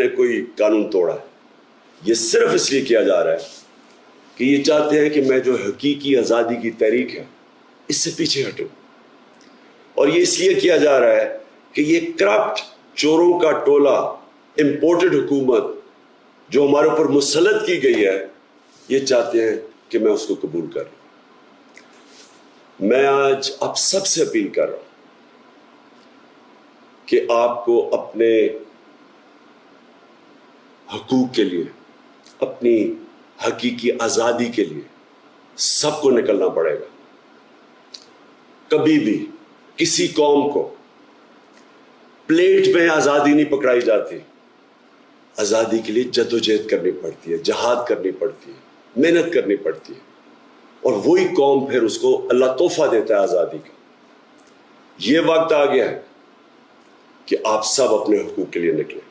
نے کوئی قانون توڑا ہے، یہ صرف اس لیے کیا جا رہا ہے کہ یہ چاہتے ہیں کہ میں جو حقیقی آزادی کی تحریک ہے اس سے پیچھے ہٹوں، اور یہ اس لیے کیا جا رہا ہے کہ یہ کرپٹ چوروں کا ٹولہ، امپورٹڈ حکومت جو ہمارے اوپر مسلط کی گئی ہے، یہ چاہتے ہیں کہ میں اس کو قبول کر لوں۔ میں آج آپ سب سے اپیل کر رہا ہوں کہ آپ کو اپنے حقوق کے لیے، اپنی حقیقی آزادی کے لیے سب کو نکلنا پڑے گا۔ کبھی بھی کسی قوم کو پلیٹ میں آزادی نہیں پکڑائی جاتی، آزادی کے لیے جدوجہد کرنی پڑتی ہے، جہاد کرنی پڑتی ہے، محنت کرنی پڑتی ہے، اور وہی قوم پھر اس کو اللہ تحفہ دیتا ہے آزادی کا۔ یہ وقت آ گیا ہے کہ آپ سب اپنے حقوق کے لیے نکلیں۔